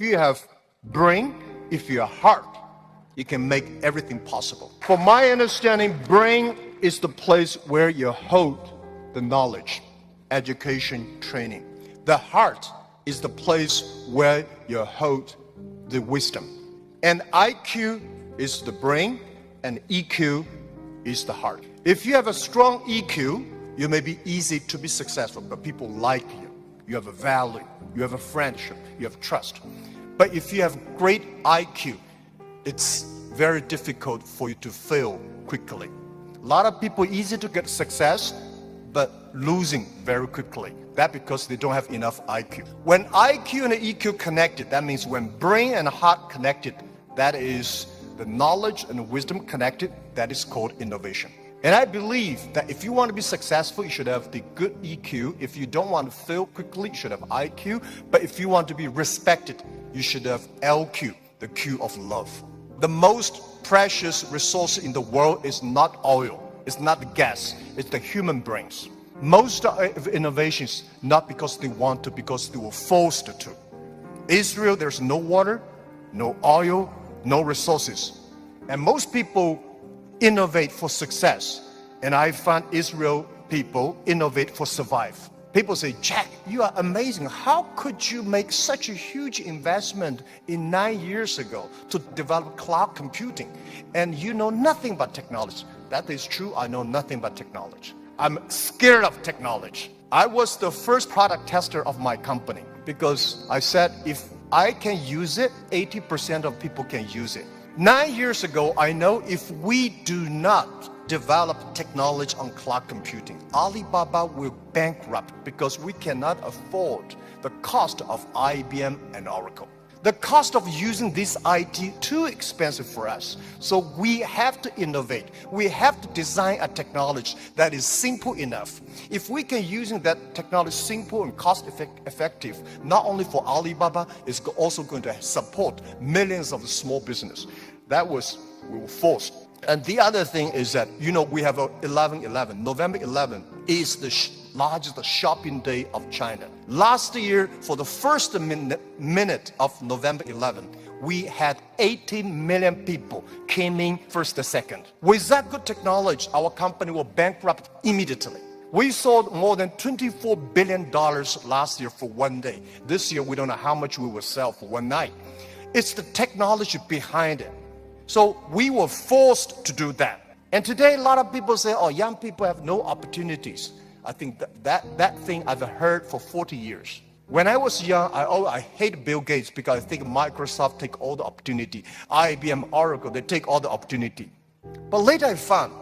If you have brain, if you have heart, you can make everything possible. From my understanding, brain is the place where you hold the knowledge, education, training. The heart is the place where you hold the wisdom. And IQ is the brain, and EQ is the heart. If you have a strong EQ, you may be easy to be successful, but people like you. You have a value, you have a friendship, you have trust. But if you have great IQ, it's very difficult for you to fail quickly. A lot of people easy to get success, but losing very quickly. That's because they don't have enough IQ. When IQ and EQ connected, that means when brain and heart connected, that is the knowledge and wisdom connected, that is called innovation. And I believe that if you want to be successful, you should have the good EQ. If you don't want to fail quickly, you should have IQ. But if you want to be respected, you should have LQ, the Q of love. The most precious resource in the world is not oil, it's not the gas, it's the human brains. Most of innovations, not because they want to, because they were forced to. Israel, there's no water, no oil, no resources. And most people innovate for success. And I find Israel people innovate for survive. People say, Jack, you are amazing. How could you make such a huge investment in 9 years ago to develop cloud computing? And you know nothing about technology. That is true. I know nothing about technology. I'm scared of technology. I was the first product tester of my company because I said, if I can use it, 80% of people can use it. 9 years ago, I know if we do not develop technology on cloud computing, Alibaba will bankrupt because we cannot afford the cost of IBM and Oracle. The cost of using this IT too expensive for us. So we have to innovate. We have to design a technology that is simple enough. If we can use that technology simple and cost effective, not only for Alibaba, it's also going to support millions of small business. We were forced. And the other thing is that, we have 11/11. November 11 is the largest shopping day of China. Last year, for the first minute of November 11, we had 18 million people came in first and second. With that good technology, our company will bankrupt immediately. We sold more than $24 billion last year for one day. This year, we don't know how much we will sell for one night. It's the technology behind it. So we were forced to do that. And today, a lot of people say, young people have no opportunities. I think that thing I've heard for 40 years. When I was young, I hate Bill Gates because I think Microsoft take all the opportunity. IBM, Oracle, they take all the opportunity. But later I found,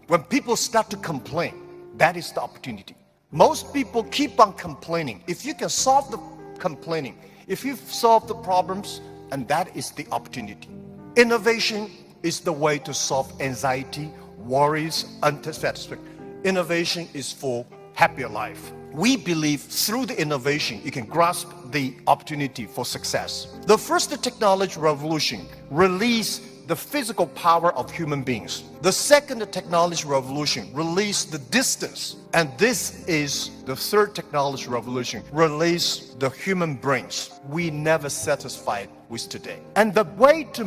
when people start to complain, that is the opportunity. Most people keep on complaining. If you can solve the complaining, if you solve the problems, and that is the opportunity. Innovation is the way to solve anxiety, worries, unsatisfaction. Innovation is for happier life. We believe through the innovation, you can grasp the opportunity for success. The first technology revolution released the physical power of human beings. The second technology revolution released the distance. And this is the third technology revolution, release the human brains. We never satisfied with today. And the way to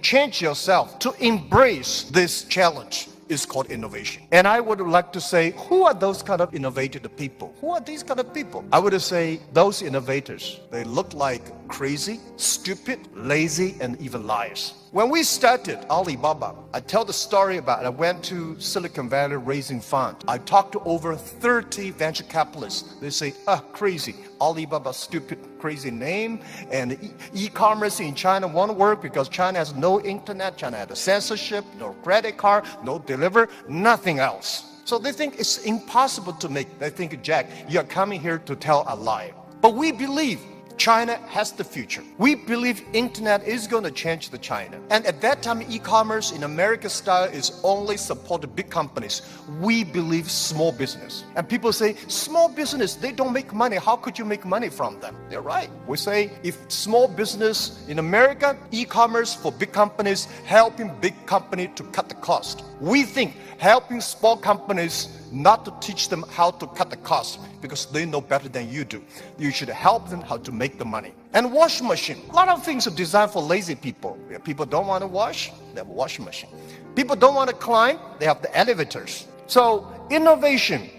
change yourself, to embrace this challenge is called innovation. And I would like to say, who are those kind of innovative people? Who are these kind of people? I would say those innovators, they look like crazy, stupid, lazy, and even liars. When we started Alibaba, I tell the story about I went to Silicon Valley raising fund. I talked to over 30 venture capitalists. They say, crazy. Alibaba, stupid, crazy name. And e-commerce in China won't work because China has no internet, China has a censorship, no credit card, no deliver, nothing else. So they think it's impossible to make. They think, Jack, you're coming here to tell a lie. But we believe China has the future. We believe internet is going to change the China. And at that time, e-commerce in American style is only supported big companies. We believe small business. And people say, small business, they don't make money. How could you make money from them? They're right. We say, if small business in America, e-commerce for big companies, helping big company to cut the cost. We think helping small companies not to teach them how to cut the cost because they know better than you do. You should help them how to make the money. And washing machine. A lot of things are designed for lazy people. People don't want to wash, they have a washing machine. People don't want to climb, they have the elevators. So innovation,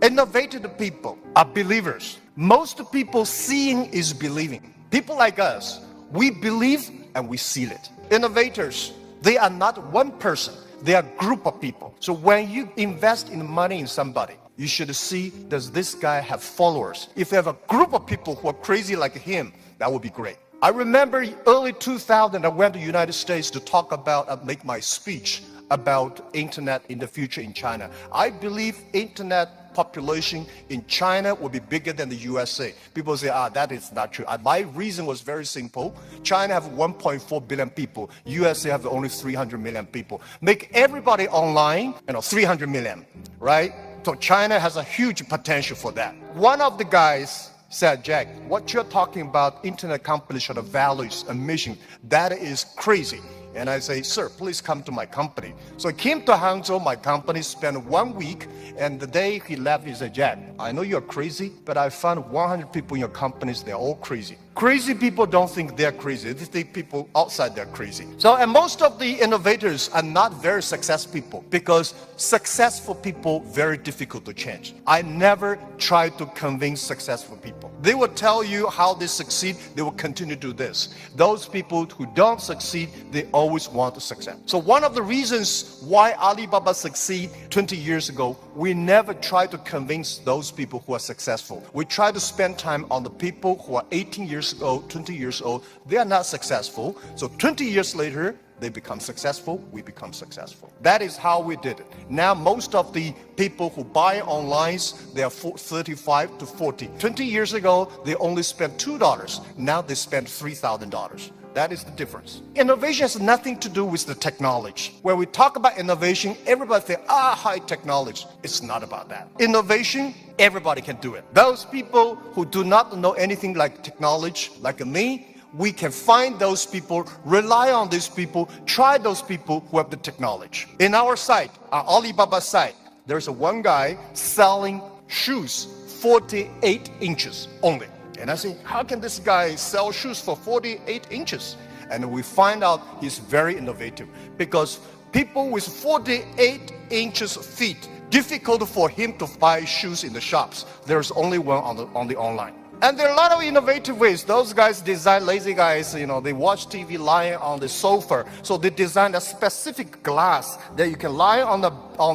innovative people are believers. Most people seeing is believing. People like us, we believe and we seal it. Innovators, they are not one person, they are a group of people. So when you invest in money in somebody, you should see, does this guy have followers? If you have a group of people who are crazy like him, that would be great. I remember early 2000, I went to the United States to talk about, make my speech about internet in the future in China. I believe internet population in China will be bigger than the USA. People say, that is not true. My reason was very simple. China have 1.4 billion people. USA have only 300 million people. Make everybody online, 300 million, right? So China has a huge potential for that. One of the guys said, Jack, what you're talking about, internet companies should have values and mission, that is crazy. And I say, sir, please come to my company. So I came to Hangzhou, my company, spent 1 week, and the day he left, he said, Jack, I know you're crazy, but I found 100 people in your companies, they're all crazy. Crazy people don't think they're crazy. They think people outside they're crazy. So, and most of the innovators are not very successful people because successful people, very difficult to change. I never try to convince successful people. They will tell you how they succeed. They will continue to do this. Those people who don't succeed, they always want to succeed. So one of the reasons why Alibaba succeed 20 years ago, we never try to convince those people who are successful. We try to spend time on the people who are 18 years old, 20 years old. They are not successful. So 20 years later, they become successful, we become successful. That is how we did it. Now, most of the people who buy online, they are 35 to 40. 20 years ago, they only spent $2. Now they spend $3,000. That is the difference. Innovation has nothing to do with the technology. When we talk about innovation, everybody thinks, high technology. It's not about that. Innovation, everybody can do it. Those people who do not know anything like technology, like me, we can find those people, rely on these people, try those people who have the technology. In our site, our Alibaba site, there's one guy selling shoes 48 inches only. And I say, how can this guy sell shoes for 48 inches? And we find out he's very innovative because people with 48 inches feet, difficult for him to buy shoes in the shops. There's only one on the online. And there are a lot of innovative ways. Those guys design, lazy guys, they watch TV lying on the sofa. So they designed a specific glass that you can lie on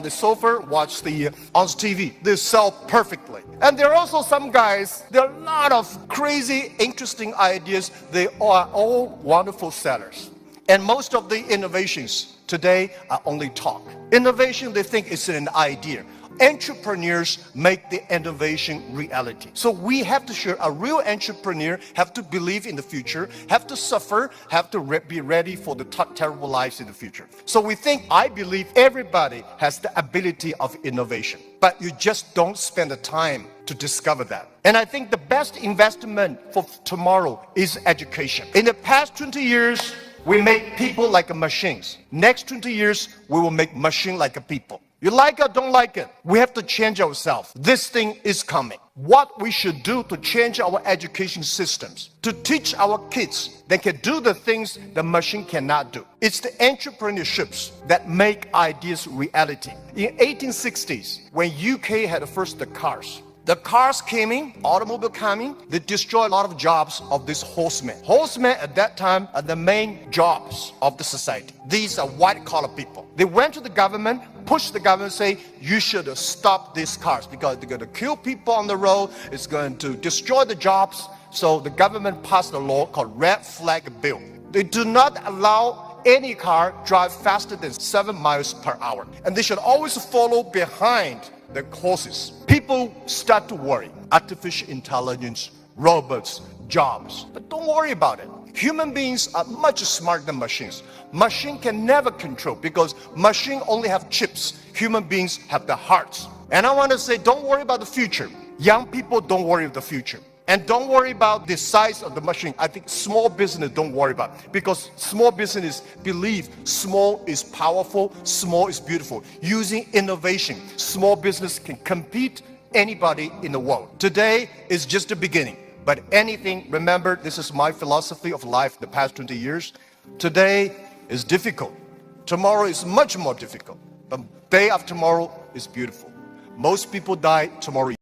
the sofa, watch on TV. They sell perfectly. And there are also some guys, there are a lot of crazy, interesting ideas. They are all wonderful sellers. And most of the innovations today are only talk. Innovation, they think it's an idea. Entrepreneurs make the innovation reality. So we have to share, a real entrepreneur have to believe in the future, have to suffer, have to be ready for the terrible lives in the future. So I believe everybody has the ability of innovation, but you just don't spend the time to discover that. And I think the best investment for tomorrow is education. In the past 20 years, we make people like machines. Next 20 years, we will make machine like people. You like it, don't like it. We have to change ourselves. This thing is coming. What we should do to change our education systems, to teach our kids they can do the things the machine cannot do. It's the entrepreneurships that make ideas reality. In 1860s, when UK had first the cars came in, automobile coming, they destroyed a lot of jobs of these horsemen. Horsemen at that time are the main jobs of the society. These are white-collar people. They went to the government, pushed the government, say, you should stop these cars because they're going to kill people on the road, it's going to destroy the jobs. So the government passed a law called Red Flag Bill. They do not allow any car drive faster than 7 miles per hour. And they should always follow behind the horses. People start to worry. Artificial intelligence, robots, jobs. But don't worry about it. Human beings are much smarter than machines. Machine can never control because machine only have chips. Human beings have the hearts. And I want to say, don't worry about the future. Young people, don't worry about the future. And don't worry about the size of the machine. I think small business don't worry about, because small business believe small is powerful, small is beautiful. Using innovation, small business can compete anybody in the world. Today is just the beginning, but anything, remember, this is my philosophy of life the past 20 years. Today is difficult. Tomorrow is much more difficult, but day after tomorrow is beautiful. Most people die tomorrow.